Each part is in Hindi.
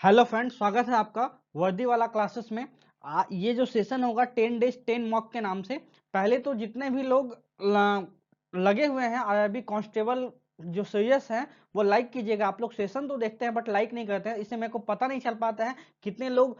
हेलो फ्रेंड्स, स्वागत है आपका वर्दी वाला क्लासेस में। ये जो सेशन होगा 10 डेज 10 मॉक के नाम से। पहले तो जितने भी लोग लगे हुए हैं आईआरबी कांस्टेबल जो सीरियस हैं वो लाइक कीजिएगा। आप लोग सेशन तो देखते हैं बट लाइक नहीं करते हैं, इससे मेरे को पता नहीं चल पाता है कितने लोग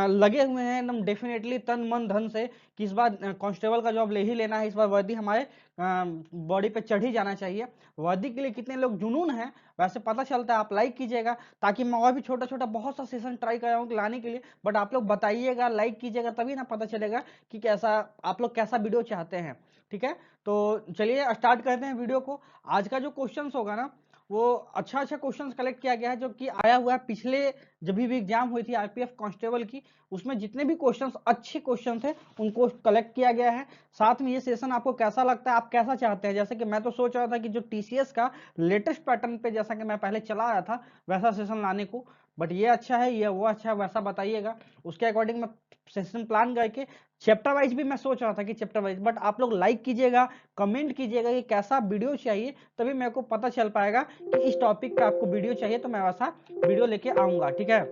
लगे हुए हैं एकदम डेफिनेटली तन मन धन से कि इस बार कांस्टेबल का जॉब ले ही लेना है, इस बार वर्दी हमारे बॉडी पे चढ़ ही जाना चाहिए। वर्दी के लिए कितने लोग जुनून हैं वैसे पता चलता है। आप लाइक कीजिएगा ताकि मैं और भी छोटा छोटा बहुत सा सेशन ट्राई कर रहा हूँ लाने के लिए, बट आप लोग बताइएगा, लाइक कीजिएगा, तभी ना पता चलेगा कि कैसा आप लोग कैसा वीडियो चाहते हैं। ठीक है, तो चलिए स्टार्ट करते हैं वीडियो को। आज का जो क्वेश्चंस होगा ना वो अच्छा क्वेश्चंस कलेक्ट किया गया है जो कि आया हुआ है पिछले जब भी एग्जाम हुई थी आरपीएफ कांस्टेबल की, उसमें जितने भी क्वेश्चंस अच्छे क्वेश्चन थे उनको कलेक्ट किया गया है। साथ में ये सेशन आपको कैसा लगता है, आप कैसा चाहते हैं। जैसे कि मैं तो सोच रहा था कि जो टीसीएस का लेटेस्ट पैटर्न पे जैसा कि मैं पहले चला आया था वैसा सेशन लाने को, बट ये अच्छा है ये वो अच्छा है वैसा बताइएगा, उसके अकॉर्डिंग मैं सेशन प्लान करके चैप्टर वाइज भी मैं सोच रहा था कि चैप्टर वाइज, बट आप लोग लाइक कीजिएगा, कमेंट कीजिएगा कि कैसा वीडियो चाहिए, तभी मेरे को पता चल पाएगा कि इस टॉपिक पे आपको वीडियो चाहिए तो मैं वैसा वीडियो लेके आऊंगा। ठीक है,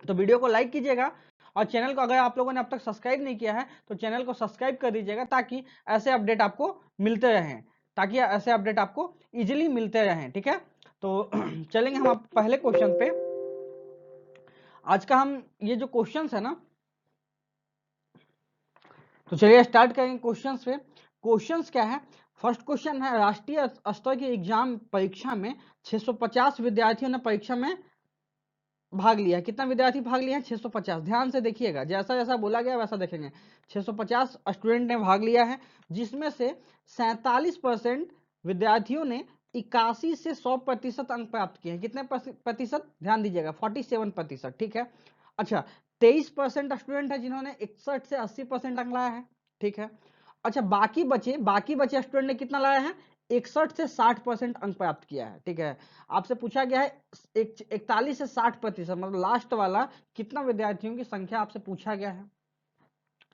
तो वीडियो को लाइक कीजिएगा और चैनल को अगर आप लोगों ने अब तक सब्सक्राइब नहीं किया है तो चैनल को सब्सक्राइब कर दीजिएगा ताकि ऐसे अपडेट आपको मिलते रहें, ताकि ऐसे अपडेट आपको इजीली मिलते रहें। ठीक है, तो चलेंगे हम पहले क्वेश्चन पे। आज का हम ये जो क्वेश्चंस है ना, तो चलिए स्टार्ट करेंगे क्वेश्चंस पे। क्वेश्चंस क्या है, फर्स्ट क्वेश्चन है, राष्ट्रीय स्तर की एग्जाम परीक्षा में 650 विद्यार्थियों ने परीक्षा में भाग लिया। कितना विद्यार्थी भाग लिया है? 650। ध्यान से देखिएगा, जैसा जैसा बोला गया वैसा देखेंगे। 650 स्टूडेंट ने भाग लिया है, जिसमें से 47% विद्यार्थियों ने 81 से 100% अंक प्राप्त किए हैं। कितने प्रतिशत? ध्यान दीजिएगा, 47%। ठीक है, अच्छा 23% स्टूडेंट है जिन्होंने 61 से 80% अंक लाया है। ठीक है, अच्छा बाकी बचे स्टूडेंट ने कितना लाया है? 61 से 60% अंक प्राप्त किया है। ठीक है, आपसे पूछा गया है 41 से 60%, मतलब लास्ट वाला कितना विद्यार्थियों की संख्या आपसे पूछा गया है।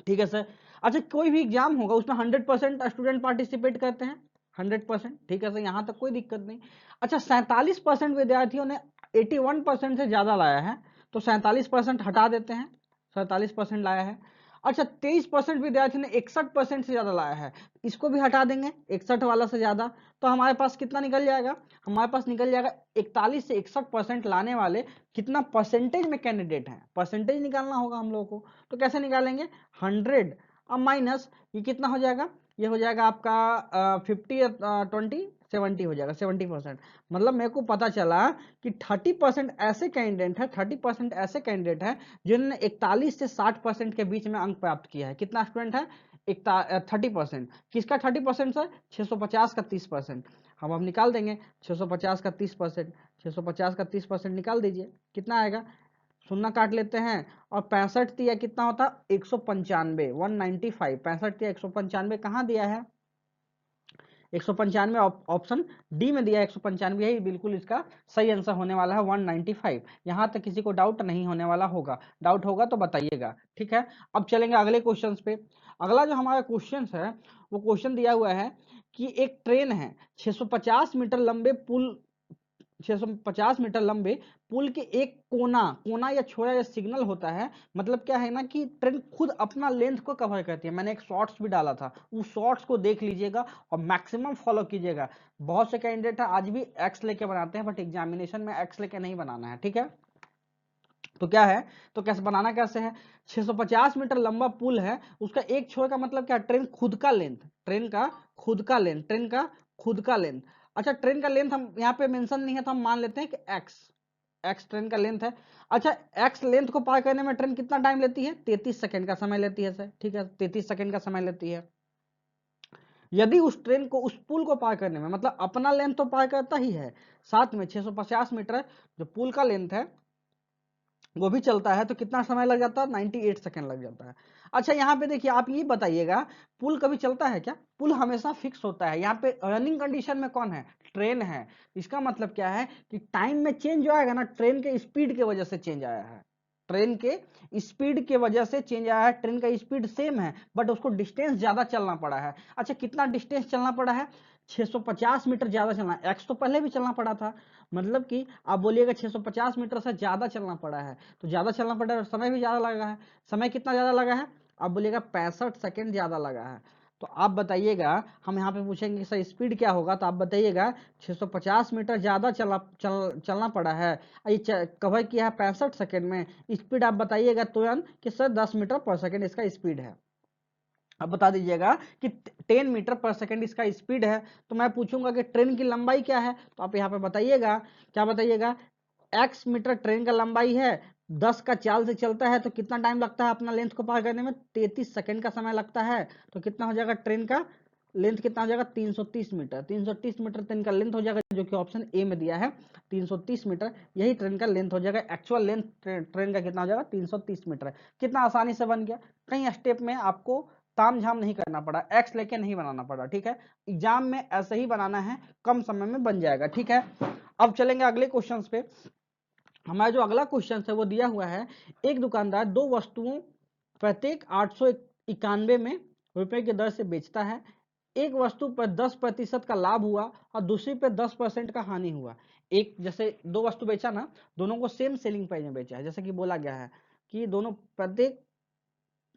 ठीक है सर, अच्छा कोई भी एग्जाम होगा उसमें 100% स्टूडेंट पार्टिसिपेट करते हैं, 100%। ठीक है सर, यहां तक कोई दिक्कत नहीं। अच्छा 47% विद्यार्थियों ने 81% से ज्यादा लाया है, तो 47% हटा देते हैं, 47% लाया है। अच्छा 23% विद्यार्थियों ने 61% से ज्यादा लाया है, इसको भी हटा देंगे 61 वाला से ज्यादा, तो हमारे पास कितना निकल जाएगा? हमारे पास निकल जाएगा 41 से 61% लाने वाले कितना परसेंटेज में कैंडिडेट हैं, परसेंटेज निकालना होगा हम लोगों को। तो कैसे निकालेंगे? 100 अब माइनस ये कितना हो जाएगा? ये हो जाएगा आपका 50 20 70 हो जाएगा, 70%। मतलब मेरे को पता चला कि 30% ऐसे कैंडिडेट है, 30% ऐसे कैंडिडेट है जिन्होंने 41 से 60% के बीच में अंक प्राप्त किया है। कितना स्टूडेंट है? 30%। किसका 30% सर? 650 का 30%। हम अब निकाल देंगे 650 का 30%, 650 का 30% निकाल दीजिए, कितना आएगा? शून्य काट लेते हैं और 65 दिया कितना होता? 195, 195। 65 दिया 195 कहाँ दिया है? 195 ऑप्शन डी में दिया है, 195 यही बिल्कुल इसका सही आंसर होने वाला है, 195। यहां तक किसी को डाउट नहीं होने वाला होगा, डाउट होगा तो बताइएगा। ठीक है, अब चलेंगे अगले क्वेश्चन पे। अगला जो हमारा क्वेश्चन है वो क्वेश्चन दिया हुआ है कि एक ट्रेन है 650 मीटर लंबे पुल, 650 मीटर लंबे पुल के एक कोना कोना या छोरा या सिग्नल होता है। मतलब क्या है ना कि ट्रेन खुद अपना लेंथ को कवर करती है। मैंने एक शॉर्ट्स भी डाला था, उस शॉर्ट्स को देख लीजिएगा और मैक्सिमम फॉलो कीजिएगा। बहुत से कैंडिडेट आज भी एक्स लेके बनाते हैं, बट एग्जामिनेशन में एक्स लेके नहीं बनाना है। ठीक है, तो क्या है, तो कैसे बनाना कैसे है? 650 मीटर लंबा पुल है, उसका एक छोर का मतलब क्या? ट्रेन खुद का लेंथ, ट्रेन का खुद का लेंथ, ट्रेन का खुद का लेंथ। अच्छा ट्रेन का लेंथ हम यहाँ पे मेंशन नहीं है तो हम मान लेते हैं कि एक्स, एक्स ट्रेन का लेंथ है। अच्छा एक्स लेंथ को पार करने में ट्रेन कितना टाइम लेती है? 33 सेकंड का समय लेती है सर। ठीक है, 33 सेकंड का समय लेती है। यदि उस ट्रेन को उस पुल को पार करने में, मतलब अपना लेंथ तो पार करता ही है, साथ में 650 मीटर जो पुल का लेंथ है वो भी चलता है, तो कितना समय लग जाता है? 98 सेकंड लग जाता है। अच्छा यहाँ पे देखिए, आप ये बताइएगा पुल कभी चलता है क्या? पुल हमेशा फिक्स होता है। यहाँ पे रनिंग कंडीशन में कौन है? ट्रेन है। इसका मतलब क्या है कि टाइम में चेंज जो आएगा ना, ट्रेन के स्पीड की वजह से चेंज आया है, ट्रेन के स्पीड की वजह से चेंज आया है। ट्रेन का स्पीड सेम है बट उसको डिस्टेंस ज्यादा चलना पड़ा है। अच्छा कितना डिस्टेंस चलना पड़ा है? 650 मीटर ज्यादा चलना, एक्स तो पहले भी चलना पड़ा था, मतलब कि आप बोलिएगा 650 मीटर से ज्यादा चलना पड़ा है, तो ज्यादा चलना पड़ा है और समय भी ज्यादा लगा है। समय कितना ज्यादा लगा है, आप बोलिएगा 65 सेकेंड ज्यादा लगा है। तो आप बताइएगा, हम यहाँ पे पूछेंगे कि सर स्पीड क्या होगा, तो आप बताइएगा 650 मीटर ज्यादा चलना पड़ा है, ये कवर किया है 65 सेकेंड में, स्पीड आप बताइएगा तुरंत कि सर 10 मीटर पर सेकेंड इसका स्पीड है। अब बता दीजिएगा कि 10 मीटर पर सेकेंड इसका स्पीड है। तो मैं पूछूंगा कि ट्रेन की लंबाई क्या है, तो आप यहाँ पे बताइएगा, क्या बताइएगा, x मीटर ट्रेन का लंबाई है, 10 का चाल से चलता है, तो कितना टाइम लगता है अपना लेंथ को पार करने में, 33 सेकेंड का समय लगता है। तो कितना हो जाएगा ट्रेन का लेंथ, कितना हो जाएगा 330 मीटर, 330 मीटर ट्रेन का लेंथ हो जाएगा, जो कि ऑप्शन ए में दिया है 330 मीटर, यही ट्रेन का लेंथ हो जाएगा। एक्चुअल लेंथ ट्रेन का कितना हो जाएगा 330 मीटर। कितना आसानी से बन गया, कई स्टेप में आपको ताम झाम नहीं करना पड़ा, एक्स लेके नहीं बनाना पड़ा, ठीक है। एग्जाम में ऐसे ही बनाना है, कम समय में बन जाएगा, ठीक है। अब चलेंगे अगले क्वेश्चन पे। हमारा जो अगला क्वेश्चन है वो दिया हुआ है, एक दुकानदार दो वस्तुओं प्रत्येक 891 में रुपए की दर से बेचता है। एक वस्तु पर 10% का लाभ हुआ और दूसरी पर 10% का हानि हुआ। एक जैसे दो वस्तु बेचा ना, दोनों को सेम सेलिंग प्राइस में बेचा है, जैसे कि बोला गया है कि दोनों प्रत्येक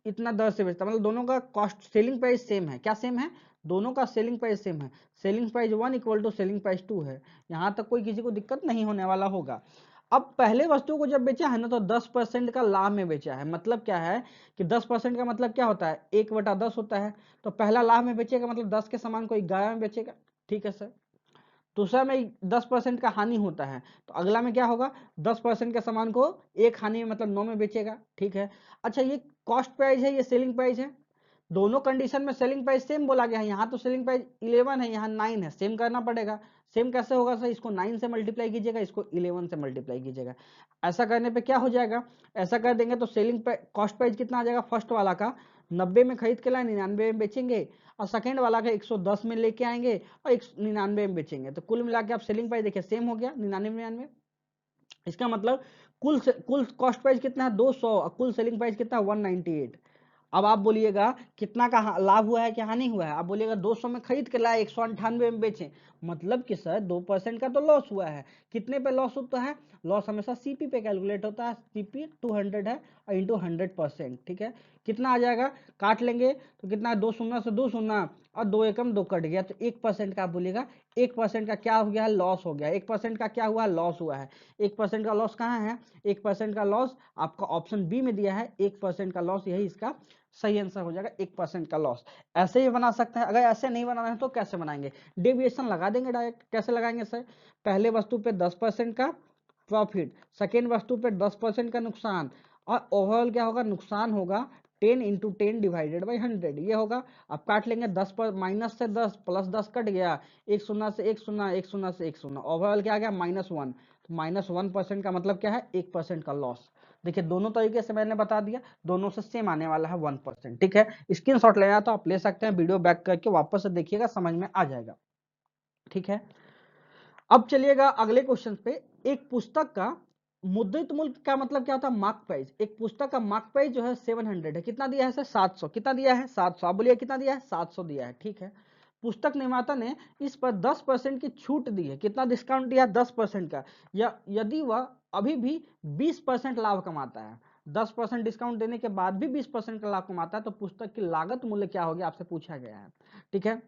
इतना दर से बेचता, मतलब दोनों का कॉस्ट सेलिंग प्राइस सेम है। क्या सेम है, दोनों का सेलिंग प्राइस सेम है। Selling price 1 equal to selling price 2 है। यहां तक कोई किसी को दिक्कत नहीं होने वाला होगा। अब पहले वस्तु को जब बेचा है ना, तो 10% का लाभ में बेचा है। मतलब क्या है कि 10% का मतलब क्या होता है, 1/10 होता है। तो पहला लाभ में बेचेगा, मतलब 10 के सामान को 11 में बेचेगा, ठीक है सर। दूसरा में 10% का हानि होता है, तो अगला में क्या होगा, 10% के सामान को एक हानि में मतलब 9 में बेचेगा, ठीक है। अच्छा, ये कॉस्ट प्राइस है, ये सेलिंग प्राइस है। दोनों कंडीशन में सेलिंग प्राइस सेम बोला गया है। यहाँ तो सेलिंग प्राइस 11 है, यहाँ 9 है, सेम करना पड़ेगा। सेम कैसे होगा सर, इसको 9 से मल्टीप्लाई कीजिएगा, इसको 11 से मल्टीप्लाई कीजिएगा। ऐसा करने पे क्या हो जाएगा, ऐसा कर देंगे तो सेलिंग कॉस्ट प्राइस कितना आ जाएगा, फर्स्ट वाला का 90 में खरीद के लाए 99 में बेचेंगे, और सेकंड वाला का 110 में लेके आएंगे और 99 में बेचेंगे। तो कुल मिला के आप सेलिंग प्राइस देखिए सेम हो गया 99। इसका मतलब कुल कॉस्ट प्राइस कितना है 200 और कुल सेलिंग प्राइस कितना है 198। अब आप बोलिएगा कितना का लाभ हुआ है, क्या हानि हुआ है। आप बोलिएगा 200 में खरीद के लाए 198 में बेचे, मतलब कि सर 2% का तो लॉस हुआ है। कितने पे लॉस होता है, लॉस हमेशा सीपी पे कैलकुलेट होता है। सीपी 200 है और इंटू 100%, ठीक है। कितना आ जाएगा, काट लेंगे तो कितना है, 2 शून्य से 2 शून्य और 2 एकम 2 कट गया, तो 1% का आप बोलिएगा 1% का क्या हो गया है, लॉस हो गया। 1% का क्या हुआ, लॉस हुआ है। 1% का लॉस कहाँ है, 1% का लॉस आपका ऑप्शन बी में दिया है। 1% का लॉस, यही इसका सही आंसर हो जाएगा, 1% का लॉस। ऐसे ही बना सकते हैं। अगर ऐसे नहीं बनाना है तो कैसे बनाएंगे, डेविएशन लगा देंगे डायरेक्ट। कैसे लगाएंगे सर, पहले वस्तु पे 10% का प्रॉफिट, सेकेंड वस्तु पे 10% का नुकसान, और ओवरऑल क्या होगा, नुकसान होगा 10 इंटू 10 डिवाइडेड बाई 100, ये होगा। अब काट लेंगे 10 पर माइनस से 10 प्लस 10 कट गया, एक शून्य से एक शून्य, एक शून्य से एक शून्य, ओवरऑल क्या आ गया -1। तो -1% का मतलब क्या है, 1% का लॉस। देखिए दोनों तरीके से मैंने बता दिया, दोनों से सेम आने वाला है 1%, ठीक है। स्क्रीनशॉट लेना तो आप ले सकते हैं, वीडियो बैक करके वापस से देखिएगा, समझ में आ जाएगा, ठीक है। अब चलिएगा अगले क्वेश्चन पे। एक पुस्तक का मुद्रित मूल्य का मतलब क्या होता है, मार्क प्राइस। एक पुस्तक का मार्क प्राइस जो है 700 है, कितना दिया है सर 700, कितना दिया है 700, आप बोलिए कितना दिया है 700 दिया है, ठीक है। पुस्तक निर्माता ने इस पर 10% की छूट दी है, कितना डिस्काउंट दिया 10% का, या यदि वह अभी भी 20% लाभ कमाता है, 10% डिस्काउंट देने के बाद भी 20% का लाभ कमाता है, तो पुस्तक की लागत मूल्य क्या होगी, आपसे पूछा गया है, ठीक है।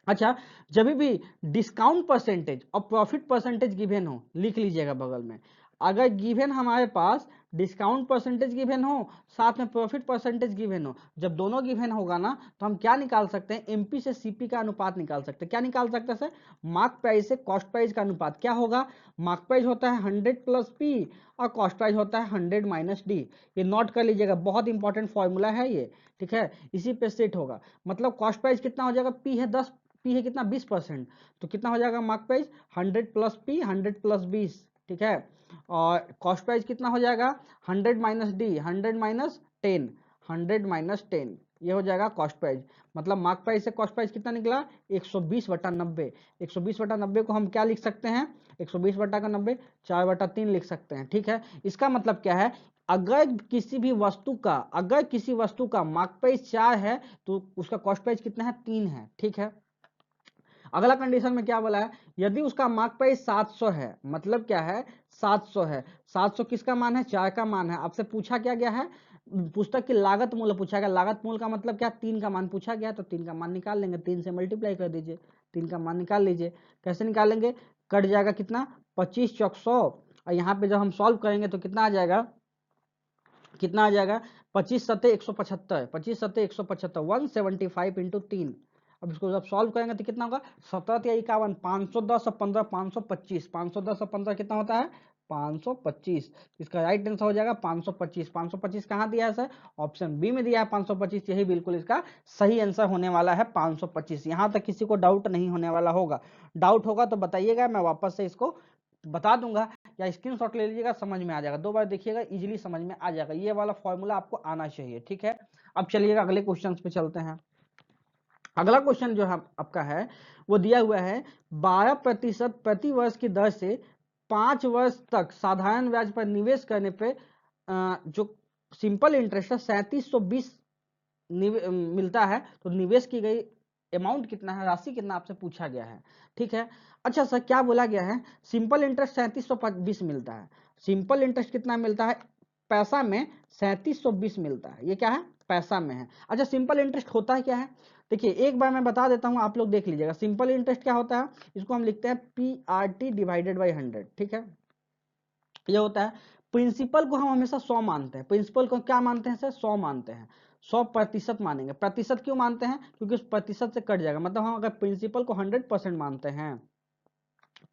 अच्छा, जब भी डिस्काउंट परसेंटेज और प्रॉफिट परसेंटेज गिवन हो, लिख लीजिएगा बगल में। अगर गिवन हमारे पास डिस्काउंट परसेंटेज गिवन हो, साथ में प्रॉफिट परसेंटेज गिवन हो, जब दोनों गिवन होगा ना, तो हम क्या निकाल सकते हैं, एमपी से सीपी का अनुपात निकाल सकते हैं। क्या निकाल सकते हैं सर, मार्क प्राइस से कॉस्ट प्राइस का अनुपात क्या होगा, मार्क प्राइस होता है 100 प्लस पी और कॉस्ट प्राइस होता है 100 माइनस डी। ये नोट कर लीजिएगा, बहुत इंपॉर्टेंट फॉर्मूला है ये, ठीक है। इसी पे सेट होगा, मतलब कॉस्ट प्राइस कितना हो जाएगा, पी है 10, पी है कितना 20%, तो कितना हो जाएगा mark price 100 plus P 100 plus 20, ठीक है। और कॉस्ट प्राइस कितना हो जाएगा 100 माइनस डी 100 माइनस 10 100 माइनस 10, ये हो जाएगा कॉस्ट प्राइस। मतलब मार्क प्राइस से कॉस्ट प्राइस कितना निकला 120/90। 120/90 को हम क्या लिख सकते हैं, 120/90 4/3 लिख सकते हैं, ठीक है। इसका मतलब क्या है, अगर किसी वस्तु का मार्क प्राइस 4 है तो उसका कॉस्ट प्राइस कितना है 3 है, ठीक है। अगला कंडीशन में क्या बोला है, यदि उसका मार्क प्राइस 700 है, मतलब क्या है 700 है, 700 किसका मान है, 4 का मान है। आपसे पूछा क्या गया है, पुस्तक की लागत मूल्य पूछा गया। लागत मूल्य का मतलब क्या, 3 का मान पूछा गया, तो 3 का मान निकाल लेंगे, 3 से मल्टीप्लाई कर दीजिए, 3 का मान निकाल लीजिए। कैसे निकालेंगे, कट जाएगा कितना, 25 चौक 100, और यहाँ पे जब हम सॉल्व करेंगे तो कितना आ जाएगा, कितना आ जाएगा, 25 सत्ते 175, 25 सत्ते 175, 175 इंटू 3। अब इसको जब सॉल्व करेंगे तो कितना होगा, 17 या 51, 510 और 15 525, 510 और 15 कितना होता है 525। इसका राइट आंसर हो जाएगा 525। 525 कहाँ दिया है सर, ऑप्शन बी में दिया है 525, यही बिल्कुल इसका सही आंसर होने वाला है 525। यहाँ तक किसी को डाउट नहीं होने वाला होगा, डाउट होगा तो बताइएगा, मैं वापस से इसको बता दूंगा, या स्क्रीनशॉट ले लीजिएगा, समझ में आ जाएगा, 2 बार देखिएगा, इजीली समझ में आ जाएगा। ये वाला फॉर्मूला आपको आना चाहिए, ठीक है। अब चलिएगा अगले क्वेश्चन पे चलते हैं। अगला क्वेश्चन जो है आपका है वो दिया हुआ है, 12% प्रति वर्ष की दर से 5 वर्ष तक साधारण ब्याज पर निवेश करने पे जो सिंपल इंटरेस्ट है 3720 मिलता है, तो निवेश की गई अमाउंट कितना है, राशि कितना आपसे पूछा गया है, ठीक है। अच्छा सर क्या बोला गया है, सिंपल इंटरेस्ट 3720 मिलता है, सिंपल इंटरेस्ट कितना मिलता है, पैसा में 3720 मिलता है, ये क्या है पैसा में है। अच्छा सिंपल इंटरेस्ट होता है क्या है, देखिए एक बार मैं बता देता हूं, आप लोग देख लीजिएगा। सिंपल इंटरेस्ट क्या होता है, इसको हम लिखते हैं PRT डिवाइडेड बाई 100, ठीक है। ये होता है, प्रिंसिपल को हम हमेशा 100 मानते हैं, प्रिंसिपल को क्या मानते हैं सर, 100 मानते हैं, 100% मानेंगे। प्रतिशत क्यों मानते हैं, क्योंकि उस प्रतिशत से कट जाएगा, मतलब हम अगर प्रिंसिपल को 100% मानते हैं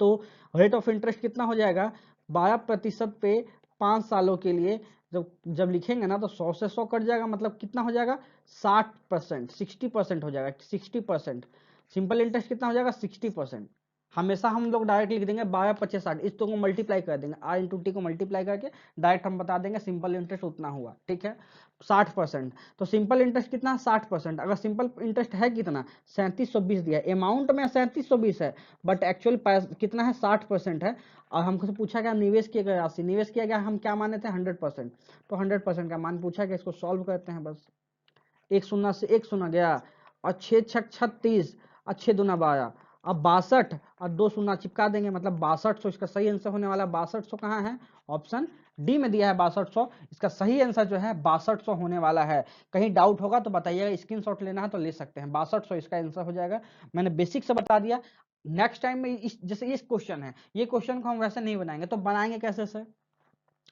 तो रेट ऑफ इंटरेस्ट कितना हो जाएगा, 12% पे 5 सालों के लिए जब जब लिखेंगे ना तो 100 से 100 कट जाएगा, मतलब कितना हो जाएगा 60%, 60% हो जाएगा, 60%। सिंपल इंटरेस्ट कितना हो जाएगा 60%। हमेशा हम लोग डायरेक्ट लिख देंगे 12 25 60, इस तो को मल्टीप्लाई कर देंगे, R इंटू टी को मल्टीप्लाई करके डायरेक्ट हम बता देंगे सिंपल इंटरेस्ट उतना हुआ, ठीक है 60%। तो सिंपल इंटरेस्ट कितना 60%। अगर सिंपल इंटरेस्ट है कितना 3720 दिया, अमाउंट में 3720 है, बट एक्चुअल कितना है 60% है। और हमको पूछा गया निवेश किया गया राशि, निवेश किया गया हम क्या माने थे 100%, तो 100% का मान पूछा गया, इसको सॉल्व करते हैं बस। एक शून्य से एक शून्य गया, और 6 छक 36, और 6 दूना 12, अब 62 और 2 शून्य चिपका देंगे, मतलब 6200। इसका सही आंसर होने वाला 6200 कहाँ है, ऑप्शन डी में दिया है 6200। इसका सही आंसर जो है 6200 होने वाला है। कहीं डाउट होगा तो बताइएगा, स्क्रीनशॉट लेना है तो ले सकते हैं, 6200 इसका आंसर हो जाएगा। मैंने बेसिक से बता दिया। नेक्स्ट टाइम में जैसे इस क्वेश्चन है, ये क्वेश्चन को हम वैसे नहीं बनाएंगे, तो बनाएंगे कैसे सर,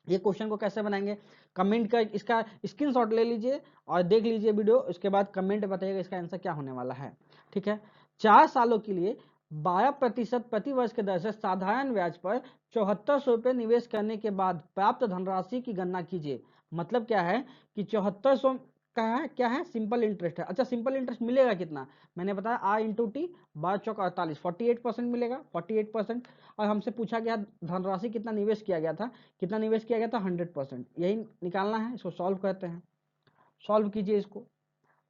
ये क्वेश्चन को कैसे बनाएंगे, कमेंट कर इसका स्क्रीनशॉट ले लीजिए और देख लीजिए वीडियो, उसके बाद कमेंट बताइएगा इसका आंसर क्या होने वाला है, ठीक है। 4 सालों के लिए 12% प्रति वर्ष के दर से साधारण ब्याज पर 7400 रुपये निवेश करने के बाद प्राप्त धनराशि की गणना कीजिए। मतलब क्या है कि 7400 का है, क्या है सिंपल इंटरेस्ट है। अच्छा सिंपल इंटरेस्ट मिलेगा कितना, मैंने बताया R इंटू टी, 12 चौक 48, 48% मिलेगा, 48%। और हमसे पूछा गया धनराशि कितना निवेश किया गया था, कितना निवेश किया गया था 100%, यही निकालना है। इसको सॉल्व करते हैं, सॉल्व कीजिए इसको,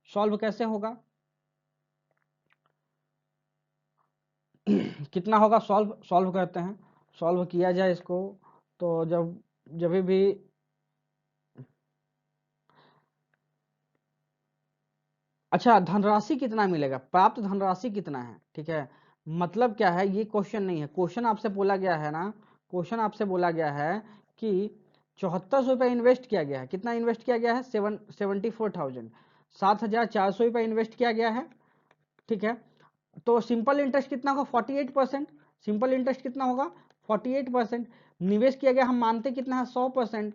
सॉल्व कैसे होगा कितना होगा, सॉल्व सॉल्व करते हैं, सॉल्व किया जाए इसको। तो जब भी अच्छा धनराशि कितना मिलेगा, प्राप्त धनराशि कितना है, ठीक है। मतलब क्या है, ये क्वेश्चन नहीं है, क्वेश्चन आपसे बोला गया है ना, क्वेश्चन आपसे बोला गया है कि 7400 रुपये इन्वेस्ट किया गया है, कितना इन्वेस्ट किया गया है 74,000, 7,400 रुपये इन्वेस्ट किया गया है, ठीक है। तो सिंपल इंटरेस्ट कितना होगा 48%, सिंपल इंटरेस्ट कितना होगा 48%। निवेश किया गया हम मानते कितना है 100%,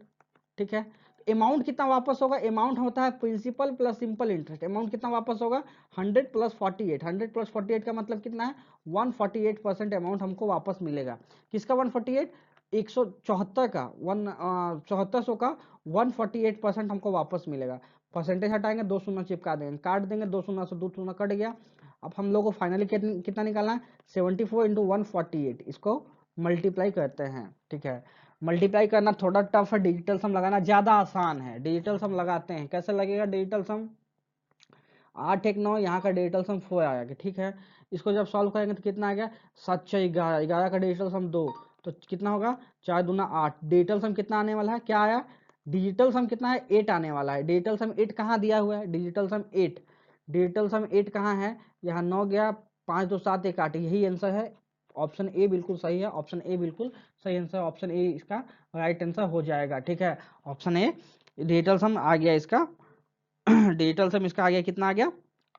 ठीक है। अमाउंट कितना वापस होगा, अमाउंट होता है principal plus simple interest, amount कितना वापस होगा 100 प्लस 48, 100 प्लस 48 का मतलब कितना है 148% अमाउंट हमको वापस मिलेगा। किसका 148, 174 का 7400 का 148% हमको वापस मिलेगा। परसेंटेज हटाएंगे, 2 शून्य चिपका देंगे, काट देंगे, 2 शून्य से 2 शून्य कट गया। अब हम लोग को फाइनली कितना निकालना है 74 इंटू 148, इसको मल्टीप्लाई करते हैं, ठीक है। मल्टीप्लाई करना थोड़ा टफ है, डिजिटल सम लगाना ज्यादा आसान है। डिजिटल सम लगाते हैं, कैसे लगेगा डिजिटल सम, 8 1 9, यहाँ का डिजिटल सम 4 आया, ठीक है। इसको जब सॉल्व करेंगे तो कितना आ गया 7 6 11, 11 का डिजिटल सम 2, तो कितना होगा 4 दूना 8। डिजिटल सम कितना आने वाला है, क्या आया डिजिटल सम कितना है 8 आने वाला है। डिजिटल सम 8 कहाँ दिया हुआ है, डिजिटल सम 8, डिजिटल सम 8 कहाँ है, यहाँ 9 गया 5 2 7 1 8, यही आंसर है। ऑप्शन ए बिल्कुल सही है, ऑप्शन ए बिल्कुल सही आंसर, ऑप्शन ए इसका राइट आंसर हो जाएगा। ठीक है, ऑप्शन ए डिजिटल सम आ गया इसका डिजिटल सम इसका आ गया, कितना आ गया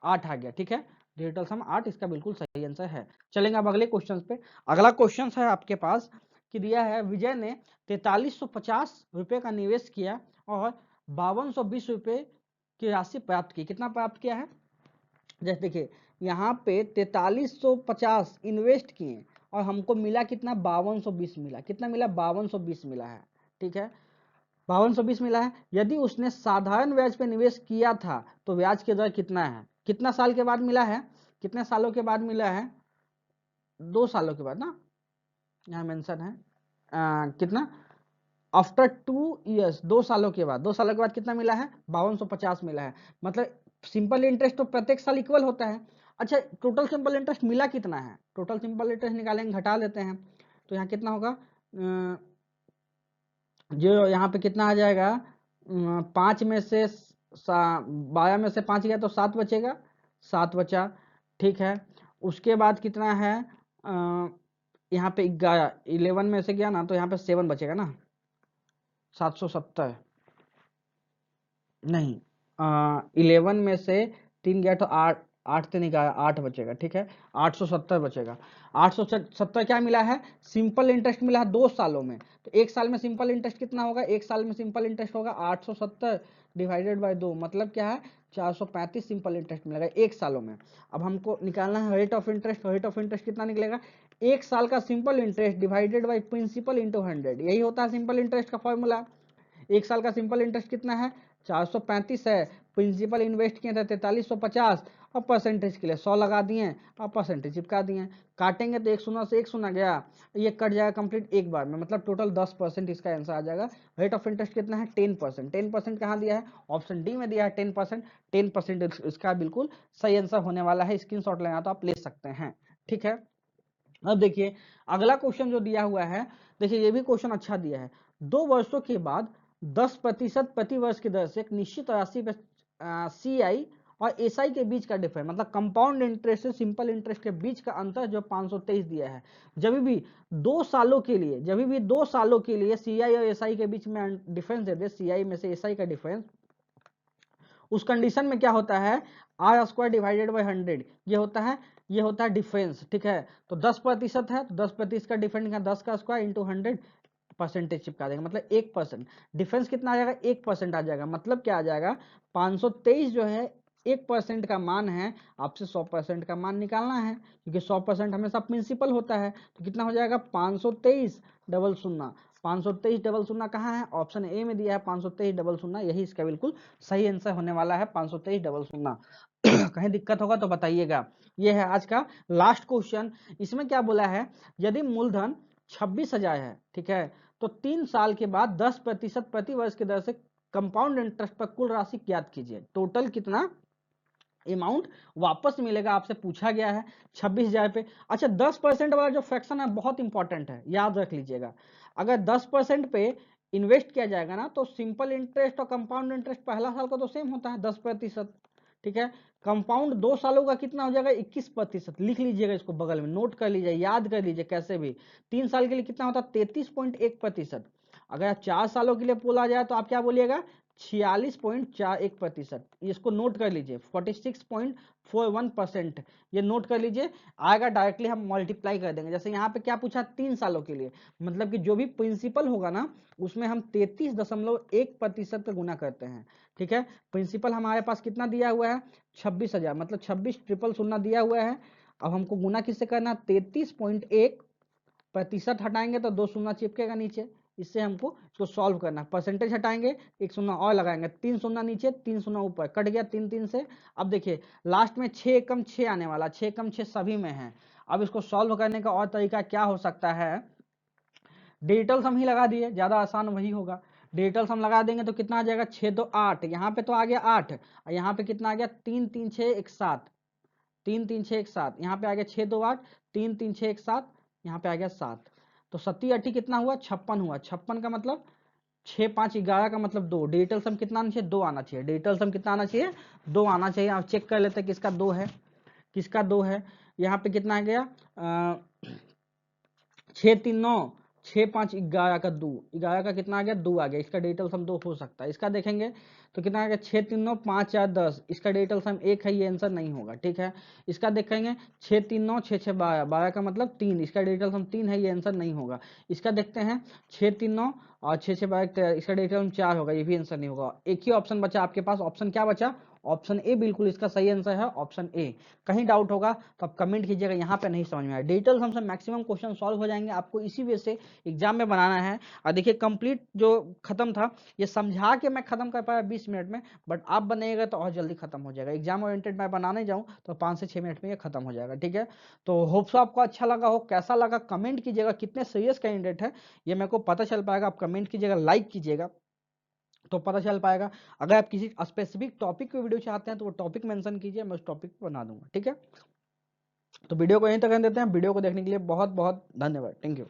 8 आ गया। ठीक है, डिजिटल सम 8 इसका बिल्कुल सही आंसर है। चलेंगे अब अगले क्वेश्चन पे। अगला क्वेश्चन है आपके पास कि दिया है विजय ने 4350 रुपए का निवेश किया और 5220 रुपए की राशि प्राप्त की। कितना प्राप्त किया है, जैसे देखिए यहाँ पे 4350 इन्वेस्ट किए और हमको मिला कितना 5220 मिला। कितना मिला 5220 मिला है। ठीक है, 5220 मिला है। यदि उसने साधारण ब्याज पे निवेश किया था तो ब्याज की दर कितना है, कितना साल के बाद मिला है, कितने सालों के बाद मिला है, 2 सालों के बाद ना, यहाँ मेंशन है कितना, आफ्टर 2 ईयर्स, 2 सालों के बाद, 2 सालों के बाद कितना मिला है 5250 मिला है। मतलब सिंपल इंटरेस्ट तो प्रत्येक साल इक्वल होता है। अच्छा, टोटल सिंपल इंटरेस्ट मिला कितना है, टोटल सिंपल इंटरेस्ट निकालेंगे, घटा देते हैं तो यहाँ कितना होगा, जो यहाँ पे कितना आ जाएगा, 5 में से 12 में से 5 गया तो 7 बचेगा, 7 बचा। ठीक है, उसके बाद कितना है, यहाँ पे 11 में से गया ना तो यहाँ पे 7 बचेगा ना, 770 नहीं, 11 में से 3 गया तो 8, 8 से निकाला 8 बचेगा। ठीक है, 870 बचेगा। 870 क्या मिला है, सिंपल इंटरेस्ट मिला है 2 सालों में। तो 1 साल में सिंपल इंटरेस्ट कितना होगा, 1 साल में सिंपल इंटरेस्ट होगा 870 डिवाइडेड बाय 2, मतलब क्या है 435 सिंपल इंटरेस्ट मिलेगा 1 सालों में। अब हमको निकालना है rate of interest. Rate of interest कितना निकलेगा, 1 साल का simple interest divided by principal into 100, यही होता है सिंपल इंटरेस्ट का फॉर्मूला। 1 साल का सिंपल इंटरेस्ट कितना है 435 है, प्रिंसिपल इन्वेस्ट किए थे 4350 और परसेंटेज के लिए 100 लगा दिए और परसेंटेज चिपका दिए। काटेंगे तो 1 शून्य से 1 शून्य गया, ये कट जाएगा कंप्लीट एक बार में, मतलब टोटल 10% इसका आंसर आ जाएगा। रेट ऑफ इंटरेस्ट कितना है 10%। 10% कहाँ दिया है, ऑप्शन डी में दिया है 10%। 10% इसका बिल्कुल सही आंसर होने वाला है। स्क्रीनशॉट लेना तो आप ले सकते हैं। ठीक है, अब देखिए अगला क्वेश्चन जो दिया हुआ है, देखिए ये भी क्वेश्चन अच्छा दिया है। 2 वर्षों के बाद 10% प्रति वर्ष की दर से एक निश्चित राशि पर CI और SI के बीच का डिफरेंस, मतलब कंपाउंड इंटरेस्ट से सिंपल इंटरेस्ट के बीच का अंतर जो 523 दिया है। जब भी 2 सालों के लिए, जब भी 2 सालों के लिए CI और SI के बीच में डिफरेंस दे दे, CI में से SI का डिफरेंस, उस कंडीशन में क्या होता है आर स्क्वायर डिवाइडेड बाई 100, ये होता है डिफरेंस। ठीक है, तो 10% है तो 10% का डिफरेंस का 10 का स्क्वायर इंटू 100 परसेंटेज चिपका देगा, मतलब 1%। डिफरेंस कितना आ जाएगा 1% आ जाएगा, मतलब क्या आ जाएगा 523 जो है 1% का मान है, आपसे 100% का मान निकालना है क्योंकि 100% हमेशा प्रिंसिपल होता है। तो कितना हो जाएगा 523 डबल शून्य, 523 डबल शून्य कहाँ है, ऑप्शन ए में दिया है 523 डबल शून्य, यही इसका बिल्कुल सही आंसर होने वाला है 523 डबल शून्य। कहीं दिक्कत होगा तो बताइएगा। ये है आज का लास्ट क्वेश्चन। इसमें क्या बोला है, यदि मूलधन 26,000 है, ठीक है, तो 3 साल के बाद 10% प्रति वर्ष की दर से कंपाउंड इंटरेस्ट पर कुल राशि ज्ञात कीजिए। टोटल कितना अमाउंट वापस मिलेगा, आपसे पूछा गया है 26,000 पे। अच्छा, 10% वाला जो फ्रैक्शन है बहुत इंपॉर्टेंट है, याद रख लीजिएगा। अगर 10% पे इन्वेस्ट किया जाएगा ना तो सिंपल इंटरेस्ट और कंपाउंड इंटरेस्ट पहला साल का तो सेम होता है 10%। ठीक है, कंपाउंड 2 सालों का कितना हो जाएगा 21%। लिख लीजिएगा इसको बगल में, नोट कर लीजिए, याद कर लीजिए कैसे भी। 3 साल के लिए कितना होता है 33.1%। अगर 4 सालों के लिए बोला जाए तो आप क्या बोलिएगा 46.41%। इसको नोट कर लीजिए 46.41%, ये नोट कर लीजिए। आएगा डायरेक्टली हम मल्टीप्लाई कर देंगे। जैसे यहाँ पे क्या पूछा 3 सालों के लिए, मतलब कि जो भी प्रिंसिपल होगा ना उसमें हम 33.1% का गुना करते हैं। ठीक है, प्रिंसिपल हमारे पास कितना दिया हुआ है 26,000, मतलब 26,000 दिया हुआ है। अब हमको गुना किससे करना 33.1%, हटाएंगे तो 2 शून्य चिपकेगा नीचे, इससे हमको इसको सॉल्व करना है। परसेंटेज हटाएंगे 1 शून्य और लगाएंगे, 3 शून्य नीचे 3 शून्य ऊपर, कट गया 3 3 से। अब देखिए लास्ट में 6 कम 6 आने वाला, 6 कम 6 सभी में है। अब इसको सॉल्व करने का और तरीका क्या हो सकता है, डिजिटल सम ही लगा दिए, ज्यादा आसान वही होगा। डिजिटल सम लगा देंगे तो कितना आ जाएगा 6 2 8, यहाँ पे तो आ गया 8 और यहाँ पे कितना आ गया 3 3 6 1 7, 3 3 6 1 7, यहाँ पे आ गया 6 2 8, 3 3 6 1 7, यहाँ पे आ गया 7। तो 7 8 कितना हुआ 56 हुआ। 56 का मतलब 6 5 11 का मतलब 2। डिजिटल सम कितना आना चाहिए 2 आना चाहिए। डिजिटल सम कितना आना चाहिए 2 आना चाहिए। आप चेक कर लेते हैं किसका 2 है, किसका 2 है। यहाँ पे कितना आ गया 6 3 9 6 5 11 का 2, 11 का कितना आ गया 2 आ गया। इसका डिजिटल सम 2 हो सकता है। इसका देखेंगे तो कितना आ गया 6 3 9 5 4 10, इसका डिजिटल सम 1 है, ये आंसर नहीं होगा। ठीक है, इसका देखेंगे 6 3 9 6 6 12, 12 का मतलब 3, इसका डिजिटल सम 3 है, ये आंसर नहीं होगा। इसका देखते हैं 6 3 9 और 6 6 12, इसका डिजिटल सम 4 होगा, ये भी आंसर नहीं होगा। एक ही ऑप्शन बचा आपके पास, ऑप्शन क्या बचा, ऑप्शन ए बिल्कुल इसका सही आंसर है, ऑप्शन ए। कहीं डाउट होगा तो आप कमेंट कीजिएगा, यहाँ पे नहीं समझ में आया। डिजिटल सम से मैक्सिमम क्वेश्चन सॉल्व हो जाएंगे, आपको इसी वे से एग्जाम में बनाना है। और देखिए कंप्लीट जो खत्म था ये समझा के मैं खत्म कर पाया 20 मिनट में, बट आप बनाइएगा तो और जल्दी खत्म हो जाएगा। एग्जाम ओरिएंटेड मैं बनाने जाऊँ तो 5 से 6 मिनट में ये खत्म हो जाएगा। ठीक है, तो होप सो आपको अच्छा लगा हो। कैसा लगा कमेंट कीजिएगा, कितने सीरियस कैंडिडेट है ये मेरे को पता चल पाएगा। आप कमेंट कीजिएगा, लाइक कीजिएगा तो पता चल पाएगा। अगर आप किसी स्पेसिफिक टॉपिक पे वीडियो चाहते हैं तो वो टॉपिक मेंशन कीजिए, मैं उस टॉपिक पे बना दूंगा। ठीक है, तो वीडियो को यहीं तक रहने देते हैं। वीडियो को देखने के लिए बहुत बहुत धन्यवाद। Thank you.